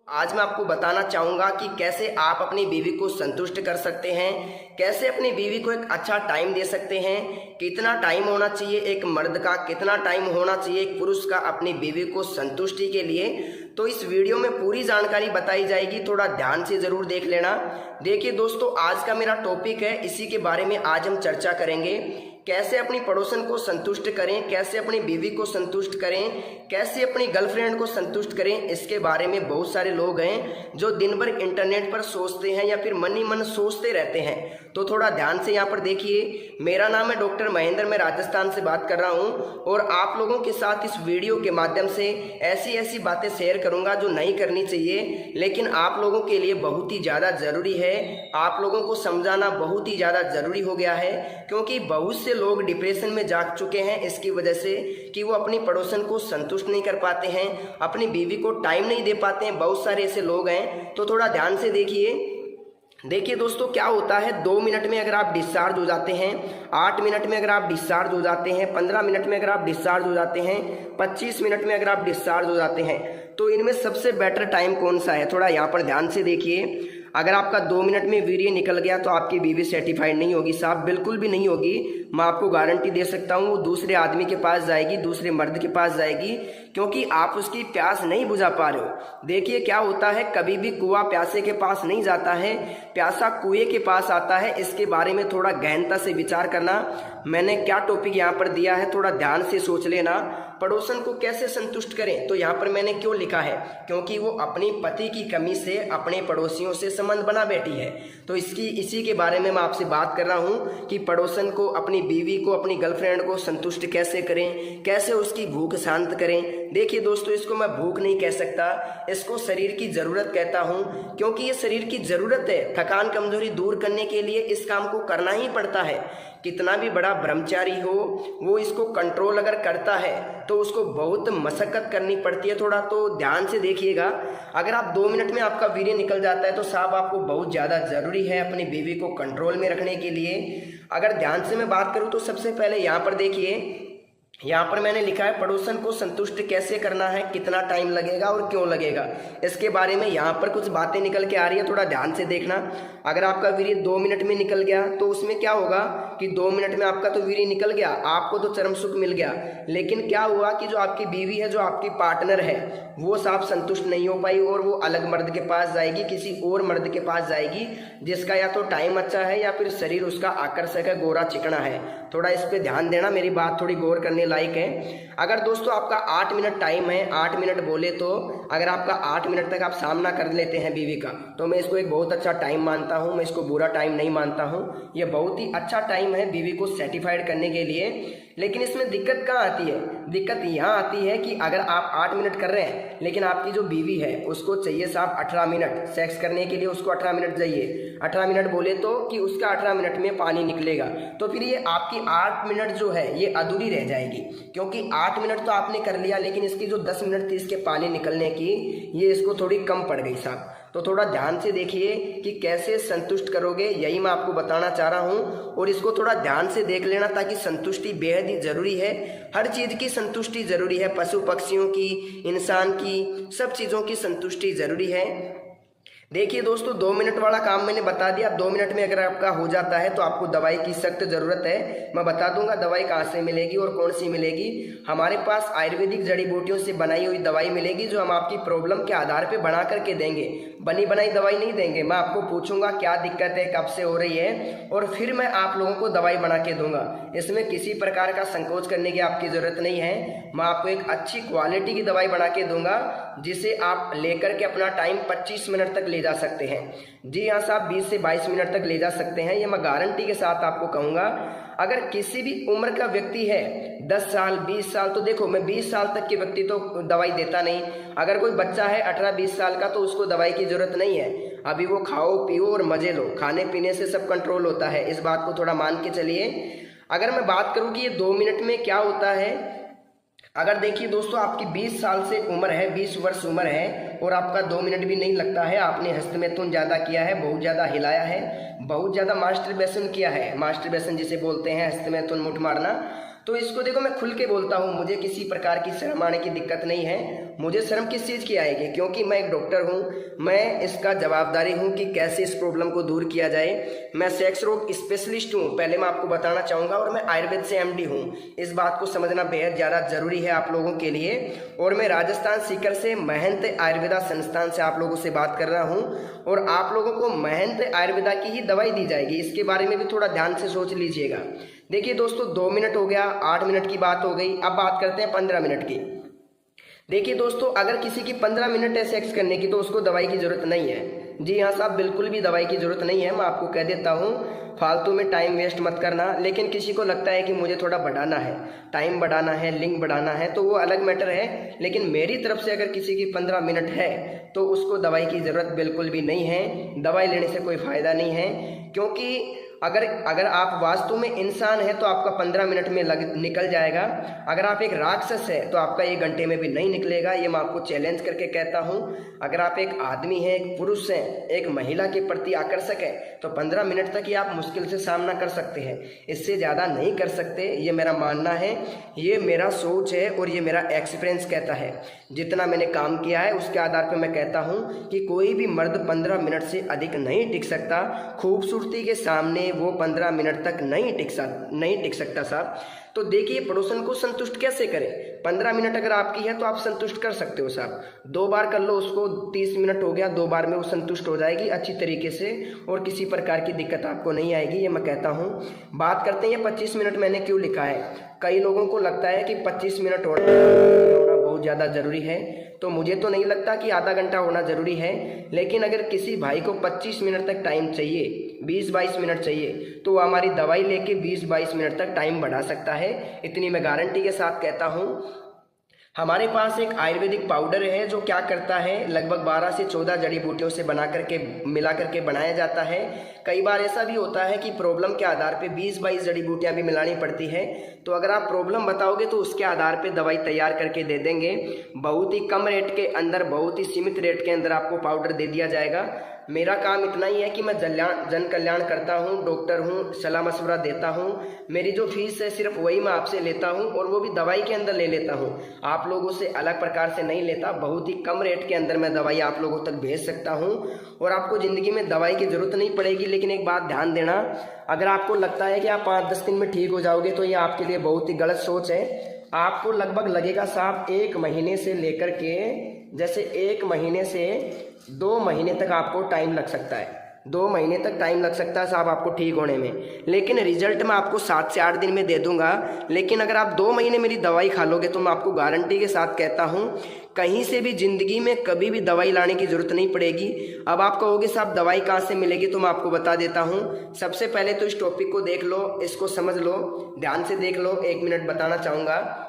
आज मैं आपको बताना चाहूँगा कि कैसे आप अपनी बीवी को संतुष्ट कर सकते हैं, कैसे अपनी बीवी को एक अच्छा टाइम दे सकते हैं, कितना टाइम होना चाहिए एक मर्द का, कितना टाइम होना चाहिए एक पुरुष का अपनी बीवी को संतुष्टि के लिए। तो इस वीडियो में पूरी जानकारी बताई जाएगी, थोड़ा ध्यान से ज़रूर देख लेना। देखिए दोस्तों, आज का मेरा टॉपिक है, इसी के बारे में आज हम चर्चा करेंगे। कैसे अपनी पड़ोसन को संतुष्ट करें, कैसे अपनी बीवी को संतुष्ट करें, कैसे अपनी गर्लफ्रेंड को संतुष्ट करें। इसके बारे में बहुत सारे लोग हैं जो दिन भर इंटरनेट पर सोचते हैं या फिर मन ही मन सोचते रहते हैं। तो थोड़ा ध्यान से यहाँ पर देखिए। मेरा नाम है डॉक्टर महेंद्र, मैं राजस्थान से बात कर रहा हूँ और आप लोगों के साथ इस वीडियो के माध्यम से ऐसी ऐसी बातें शेयर करूँगा जो नहीं करनी चाहिए, लेकिन आप लोगों के लिए बहुत ही ज़्यादा ज़रूरी है। आप लोगों को समझाना बहुत ही ज़्यादा ज़रूरी हो गया है, क्योंकि बहुत से लोग डिप्रेशन में जा चुके हैं इसकी वजह से कि वो अपनी पड़ोसन को संतुष्ट नहीं कर पाते हैं, अपनी बीवी को टाइम नहीं दे पाते हैं। बहुत सारे ऐसे लोग हैं, तो थोड़ा ध्यान से देखिए दोस्तों, क्या होता है 2 मिनट में अगर आप डिस्चार्ज हो जाते हैं, 8 मिनट में अगर आप डिस्चार्ज हो जाते हैं, 15 मिनट में अगर आप डिस्चार्ज हो जाते हैं, 25 मिनट में अगर आप डिस्चार्ज हो जाते हैं, तो इनमें सबसे बेटर टाइम कौन सा है? थोड़ा यहाँ पर ध्यान से देखिए। अगर आपका 2 मिनट में वीर्य निकल गया तो आपकी बीवी सेटिस्फाइड नहीं होगी साहब, बिल्कुल भी नहीं होगी। मैं आपको गारंटी दे सकता हूँ, वो दूसरे आदमी के पास जाएगी, दूसरे मर्द के पास जाएगी, क्योंकि आप उसकी प्यास नहीं बुझा पा रहे हो। देखिए क्या होता है, कभी भी कुआं प्यासे के पास नहीं जाता है, प्यासा कुएं के पास आता है। इसके बारे में थोड़ा गहनता से विचार करना। मैंने क्या टॉपिक यहाँ पर दिया है, थोड़ा ध्यान से सोच लेना। पड़ोसन को कैसे संतुष्ट करें, तो यहाँ पर मैंने क्यों लिखा है, क्योंकि वो अपनी पति की कमी से अपने पड़ोसियों से संबंध बना बैठी है। तो इसी के बारे में मैं आपसे बात कर रहा हूँ कि पड़ोसन को, अपनी बीवी को, अपनी गर्लफ्रेंड को संतुष्ट कैसे करें, कैसे उसकी भूख शांत करें। देखिए दोस्तों, इसको मैं भूख नहीं कह सकता, इसको शरीर की ज़रूरत कहता हूँ, क्योंकि ये शरीर की ज़रूरत है। थकान कमजोरी दूर करने के लिए इस काम को करना ही पड़ता है। कितना भी बड़ा ब्रह्मचारी हो, वो इसको कंट्रोल अगर करता है तो उसको बहुत मशक्कत करनी पड़ती है। थोड़ा तो ध्यान से देखिएगा। अगर आप 2 मिनट में आपका वीर्य निकल जाता है तो साहब आपको बहुत ज़्यादा ज़रूरी है अपनी बीवी को कंट्रोल में रखने के लिए। अगर ध्यान से मैं बात करूँ तो सबसे पहले यहाँ पर देखिए, यहाँ पर मैंने लिखा है पड़ोसन को संतुष्ट कैसे करना है, कितना टाइम लगेगा और क्यों लगेगा। इसके बारे में यहाँ पर कुछ बातें निकल के आ रही है, थोड़ा ध्यान से देखना। अगर आपका वीर्य 2 मिनट में निकल गया तो उसमें क्या होगा कि 2 मिनट में आपका तो वीर्य निकल गया, आपको तो चरम सुख मिल गया, लेकिन क्या हुआ कि जो आपकी बीवी है, जो आपकी पार्टनर है, वो साफ संतुष्ट नहीं हो पाई और वो अलग मर्द के पास जाएगी, किसी और मर्द के पास जाएगी जिसका या तो टाइम अच्छा है या फिर शरीर उसका आकर्षक है, गोरा चिकना है। थोड़ा इस पे ध्यान देना, मेरी बात थोड़ी गौर करने लायक है। अगर दोस्तों आपका 8 मिनट टाइम है, 8 मिनट बोले तो अगर आपका 8 मिनट तक आप सामना कर लेते हैं बीवी का, तो मैं इसको एक बहुत अच्छा टाइम मानता हूं, मैं इसको बुरा टाइम नहीं मानता हूं। ये बहुत ही अच्छा टाइम है बीवी को सेटिस्फाइड करने के लिए। लेकिन इसमें दिक्कत कहाँ आती है? दिक्कत यहाँ आती है कि अगर आप 8 मिनट कर रहे हैं, लेकिन आपकी जो बीवी है उसको चाहिए साहब 18 मिनट सेक्स करने के लिए, उसको 18 मिनट चाहिए। 18 मिनट बोले तो कि उसका 18 मिनट में पानी निकलेगा, तो फिर ये आपकी 8 मिनट जो है ये अधूरी रह जाएगी, क्योंकि 8 मिनट तो आपने कर लिया, लेकिन इसकी जो 10 मिनट थी इसके पानी निकलने की, ये इसको थोड़ी कम पड़ गई साहब। तो थोड़ा ध्यान से देखिए कि कैसे संतुष्ट करोगे, यही मैं आपको बताना चाह रहा हूँ। और इसको थोड़ा ध्यान से देख लेना, ताकि संतुष्टि बेहद ही ज़रूरी है। हर चीज़ की संतुष्टि ज़रूरी है, पशु पक्षियों की, इंसान की, सब चीज़ों की संतुष्टि ज़रूरी है। देखिए दोस्तों, 2 मिनट वाला काम मैंने बता दिया। 2 मिनट में अगर आपका हो जाता है तो आपको दवाई की सख्त ज़रूरत है। मैं बता दूंगा दवाई कहाँ से मिलेगी और कौन सी मिलेगी। हमारे पास आयुर्वेदिक जड़ी बूटियों से बनाई हुई दवाई मिलेगी, जो हम आपकी प्रॉब्लम के आधार पे बना करके देंगे। बनी बनाई दवाई नहीं देंगे। मैं आपको पूछूंगा क्या दिक्कत है, कब से हो रही है, और फिर मैं आप लोगों को दवाई बना के दूंगा। इसमें किसी प्रकार का संकोच करने की आपकी ज़रूरत नहीं है। मैं आपको एक अच्छी क्वालिटी की दवाई बना के दूंगा, जिसे आप लेकर के अपना टाइम 25 मिनट तक ले जा सकते हैं। जी हाँ साहब, 20 से 22 मिनट तक ले जा सकते हैं, ये मैं गारंटी के साथ आपको कहूँगा। अगर किसी भी उम्र का व्यक्ति है, 10 साल 20 साल, तो देखो मैं 20 साल तक के व्यक्ति तो दवाई देता नहीं। अगर कोई बच्चा है 18-20 साल का, तो उसको दवाई की ज़रूरत नहीं है। अभी वो खाओ पियो और मज़े लो, खाने पीने से सब कंट्रोल होता है, इस बात को थोड़ा मान के चलिए। अगर मैं बात करूँ कि ये 2 मिनट में क्या होता है, अगर देखिए दोस्तों आपकी 20 साल से उम्र है, 20 वर्ष उम्र है, और आपका 2 मिनट भी नहीं लगता है, आपने हस्तमैथुन ज़्यादा किया है, बहुत ज़्यादा हिलाया है, बहुत ज़्यादा मास्टरबेशन किया है, मास्टरबेशन जिसे बोलते हैं हस्तमैथुन मुठ मारना, तो इसको देखो, मैं खुल के बोलता हूँ, मुझे किसी प्रकार की शर्म आने की दिक्कत नहीं है। मुझे शर्म किस चीज़ की आएगी, क्योंकि मैं एक डॉक्टर हूँ, मैं इसका जवाबदारी हूँ कि कैसे इस प्रॉब्लम को दूर किया जाए। मैं सेक्स रोग स्पेशलिस्ट हूँ, पहले मैं आपको बताना चाहूँगा, और मैं आयुर्वेद से MD हूँ। इस बात को समझना बेहद ज़्यादा ज़रूरी है आप लोगों के लिए। और मैं राजस्थान सीकर से महंत आयुर्वेदा संस्थान से आप लोगों से बात कर रहा हूँ, और आप लोगों को महंत आयुर्वेदा की ही दवाई दी जाएगी। इसके बारे में भी थोड़ा ध्यान से सोच लीजिएगा। देखिए दोस्तों, 2 मिनट हो गया, 8 मिनट की बात हो गई, अब बात करते हैं 15 मिनट की। देखिए दोस्तों, अगर किसी की 15 मिनट है सेक्स करने की, तो उसको दवाई की ज़रूरत नहीं है। जी हाँ साहब, बिल्कुल भी दवाई की ज़रूरत नहीं है। मैं आपको कह देता हूँ, फालतू में टाइम वेस्ट मत करना। लेकिन किसी को लगता है कि मुझे थोड़ा बढ़ाना है, टाइम बढ़ाना है, लिंक बढ़ाना है, तो वो अलग मैटर है। लेकिन मेरी तरफ से अगर किसी की 15 मिनट है तो उसको दवाई की ज़रूरत बिल्कुल भी नहीं है। दवाई लेने से कोई फ़ायदा नहीं है, क्योंकि अगर आप वास्तव में इंसान हैं तो आपका 15 मिनट में निकल जाएगा। अगर आप एक राक्षस है तो आपका 1 घंटे में भी नहीं निकलेगा। ये मैं आपको चैलेंज करके कहता हूँ। अगर आप एक आदमी हैं, एक पुरुष हैं, एक महिला के प्रति आकर्षक है, तो 15 मिनट तक ही आप मुश्किल से सामना कर सकते हैं। इससे ज़्यादा नहीं कर सकते, ये मेरा मानना है, ये मेरा सोच है और ये मेरा एक्सपीरियंस कहता है। जितना मैंने काम किया है उसके आधार पर मैं कहता हूँ कि कोई भी मर्द 15 मिनट से अधिक नहीं टिक सकता। खूबसूरती के सामने वो 15 मिनट तक नहीं टिक सकता साहब। तो देखिए, पड़ोसन को संतुष्ट कैसे करें। 15 मिनट अगर आपकी है तो आप संतुष्ट कर सकते हो साहब। 2 बार कर लो उसको, 30 मिनट हो गया, 2 बार में वो संतुष्ट हो जाएगी अच्छी तरीके से, और किसी प्रकार की दिक्कत आपको नहीं आएगी, ये मैं कहता हूँ। बात करते हैं 25 मिनट मैंने क्यों लिखा है। कई लोगों को लगता है कि 25 मिनट होना बहुत ज़्यादा ज़रूरी है, तो मुझे तो नहीं लगता कि आधा घंटा होना ज़रूरी है। लेकिन अगर किसी भाई को 25 मिनट तक टाइम चाहिए, 20-22 मिनट चाहिए, तो वो हमारी दवाई लेके 20-22 मिनट तक टाइम बढ़ा सकता है। इतनी मैं गारंटी के साथ कहता हूँ। हमारे पास एक आयुर्वेदिक पाउडर है जो क्या करता है, लगभग 12 से 14 जड़ी बूटियों से मिला करके बनाया जाता है। कई बार ऐसा भी होता है कि प्रॉब्लम के आधार पे 20-22 जड़ी बूटियाँ भी मिलानी पड़ती है। तो अगर आप प्रॉब्लम बताओगे तो उसके आधार पे दवाई तैयार करके दे देंगे। बहुत ही कम रेट के अंदर, बहुत ही सीमित रेट के अंदर आपको पाउडर दे दिया जाएगा। मेरा काम इतना ही है कि मैं जन कल्याण करता हूँ, डॉक्टर हूँ, सलाह मशवरा देता हूँ। मेरी जो फीस है सिर्फ वही मैं आपसे लेता हूँ, और वो भी दवाई के अंदर ले लेता हूँ। आप लोगों से अलग प्रकार से नहीं लेता। बहुत ही कम रेट के अंदर मैं दवाई आप लोगों तक भेज सकता हूँ, और आपको ज़िंदगी में दवाई की ज़रूरत नहीं पड़ेगी। लेकिन एक बात ध्यान देना, अगर आपको लगता है कि आप 5-10 दिन में ठीक हो जाओगे, तो ये आपके लिए बहुत ही गलत सोच है। आपको लगभग लगेगा साहब 1 महीने से लेकर के, जैसे 1 महीने से 2 महीने तक आपको टाइम लग सकता है। 2 महीने तक टाइम लग सकता है साहब आपको ठीक होने में। लेकिन रिजल्ट मैं आपको 7 से 8 दिन में दे दूंगा। लेकिन अगर आप 2 महीने मेरी दवाई खा लोगे तो मैं आपको गारंटी के साथ कहता हूँ, कहीं से भी ज़िंदगी में कभी भी दवाई लाने की ज़रूरत नहीं पड़ेगी। अब आप कहोगे साहब दवाई कहाँ से मिलेगी, तो मैं आपको बता देता हूँ। सबसे पहले तो इस टॉपिक को देख लो, इसको समझ लो, ध्यान से देख लो। 1 मिनट बताना चाहूँगा।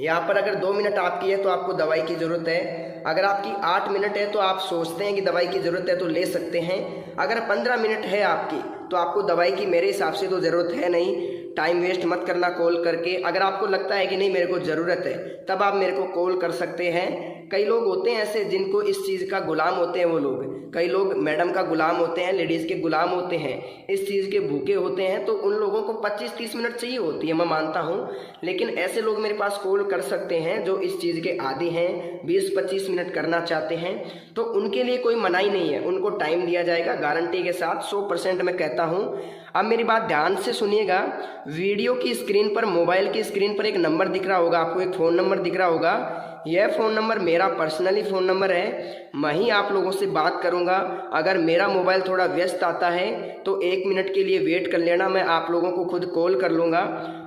यहाँ पर अगर 2 मिनट आपकी है तो आपको दवाई की ज़रूरत है। अगर आपकी 8 मिनट है तो आप सोचते हैं कि दवाई की ज़रूरत है तो ले सकते हैं। अगर 15 मिनट है आपकी तो आपको दवाई की मेरे हिसाब से तो ज़रूरत है नहीं। टाइम वेस्ट मत करना कॉल करके। अगर आपको लगता है कि नहीं मेरे को ज़रूरत है, तब आप मेरे को कॉल कर सकते हैं। कई लोग होते हैं ऐसे जिनको इस चीज़ का गुलाम होते हैं वो लोग। कई लोग मैडम का गुलाम होते हैं, लेडीज़ के गुलाम होते हैं, इस चीज़ के भूखे होते हैं। तो उन लोगों को 25-30 मिनट चाहिए होती है, मैं मानता हूँ। लेकिन ऐसे लोग मेरे पास कॉल कर सकते हैं जो इस चीज़ के आदी हैं, 20-25 मिनट करना चाहते हैं। तो उनके लिए कोई मनाही नहीं है, उनको टाइम दिया जाएगा गारंटी के साथ, 100% मैं कहता हूँ। अब मेरी बात ध्यान से सुनिएगा। वीडियो की स्क्रीन पर, मोबाइल की स्क्रीन पर एक नंबर दिख रहा होगा आपको, एक फ़ोन नंबर दिख रहा होगा। यह फ़ोन नंबर मेरा पर्सनली फ़ोन नंबर है। मैं ही आप लोगों से बात करूंगा। अगर मेरा मोबाइल थोड़ा व्यस्त आता है तो 1 मिनट के लिए वेट कर लेना, मैं आप लोगों को खुद कॉल कर लूँगा।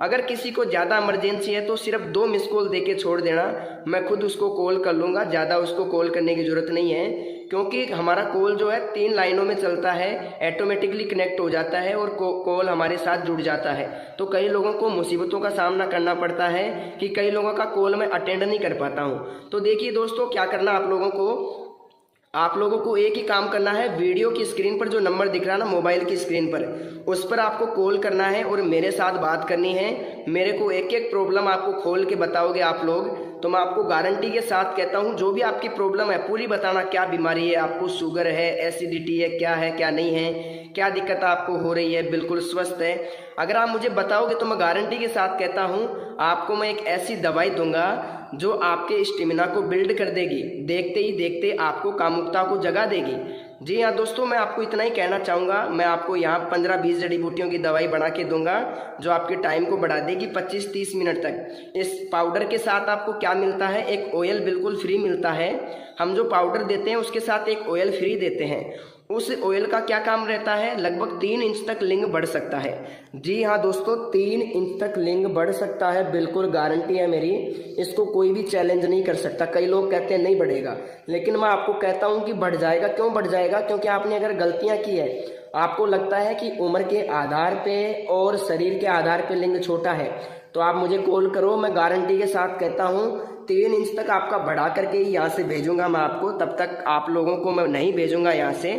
अगर किसी को ज़्यादा इमरजेंसी है तो सिर्फ 2 मिस कॉल दे के छोड़ देना, मैं खुद उसको कॉल कर लूँगा। ज़्यादा उसको कॉल करने की ज़रूरत नहीं है, क्योंकि हमारा कॉल जो है 3 लाइनों में चलता है, ऑटोमेटिकली कनेक्ट हो जाता है और कॉल हमारे साथ जुड़ जाता है। तो कई लोगों को मुसीबतों का सामना करना पड़ता है कि कई लोगों का कॉल मैं अटेंड नहीं कर पाता हूँ। तो देखिए दोस्तों, क्या करना आप लोगों को एक ही काम करना है। वीडियो की स्क्रीन पर जो नंबर दिख रहा है ना, मोबाइल की स्क्रीन पर, उस पर आपको कॉल करना है और मेरे साथ बात करनी है। मेरे को एक एक प्रॉब्लम आपको खोल के बताओगे आप लोग, तो मैं आपको गारंटी के साथ कहता हूँ जो भी आपकी प्रॉब्लम है पूरी बताना, क्या बीमारी है आपको, शुगर है, एसिडिटी है, क्या है क्या नहीं है, क्या दिक्कत आपको हो रही है, बिल्कुल स्वस्थ है। अगर आप मुझे बताओगे तो मैं गारंटी के साथ कहता हूँ आपको मैं एक ऐसी दवाई दूंगा जो आपके स्टेमिना को बिल्ड कर देगी, देखते ही देखते आपको कामुकता को जगा देगी। जी हाँ दोस्तों, मैं आपको इतना ही कहना चाहूँगा। मैं आपको यहाँ 15-20 जड़ी बूटियों की दवाई बना के दूंगा जो आपके टाइम को बढ़ा देगी 25-30 मिनट तक। इस पाउडर के साथ आपको क्या मिलता है, एक ऑयल बिल्कुल फ्री मिलता है। हम जो पाउडर देते हैं उसके साथ एक ऑयल फ्री देते हैं। उस ऑयल का क्या काम रहता है, लगभग 3 इंच तक लिंग बढ़ सकता है। जी हाँ दोस्तों, 3 इंच तक लिंग बढ़ सकता है, बिल्कुल गारंटी है मेरी। इसको कोई भी चैलेंज नहीं कर सकता। कई लोग कहते हैं नहीं बढ़ेगा, लेकिन मैं आपको कहता हूँ कि बढ़ जाएगा। क्यों बढ़ जाएगा? क्योंकि आपने अगर गलतियाँ की है, आपको लगता है कि उम्र के आधार पे और शरीर के आधार पे लिंग छोटा है, तो आप मुझे कॉल करो। मैं गारंटी के साथ कहता हूँ 3 इंच तक आपका बढ़ा करके ही यहाँ से भेजूंगा मैं आपको। तब तक आप लोगों को मैं नहीं भेजूंगा यहाँ से।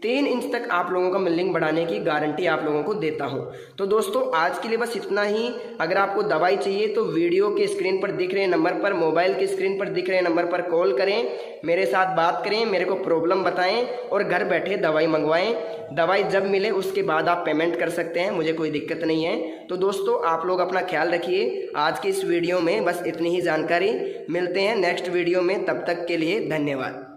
3 इंच तक आप लोगों का मैं लिंग बढ़ाने की गारंटी आप लोगों को देता हूँ। तो दोस्तों आज के लिए बस इतना ही। अगर आपको दवाई चाहिए तो वीडियो के स्क्रीन पर दिख रहे नंबर पर, मोबाइल के स्क्रीन पर दिख रहे नंबर पर कॉल करें, मेरे साथ बात करें, मेरे को प्रॉब्लम बताएं और घर बैठे दवाई मंगवाएं। दवाई जब मिले उसके बाद आप पेमेंट कर सकते हैं, मुझे कोई दिक्कत नहीं है। तो दोस्तों आप लोग अपना ख्याल रखिए। आज की इस वीडियो में बस इतनी ही जानकारी। मिलते हैं नेक्स्ट वीडियो में, तब तक के लिए धन्यवाद।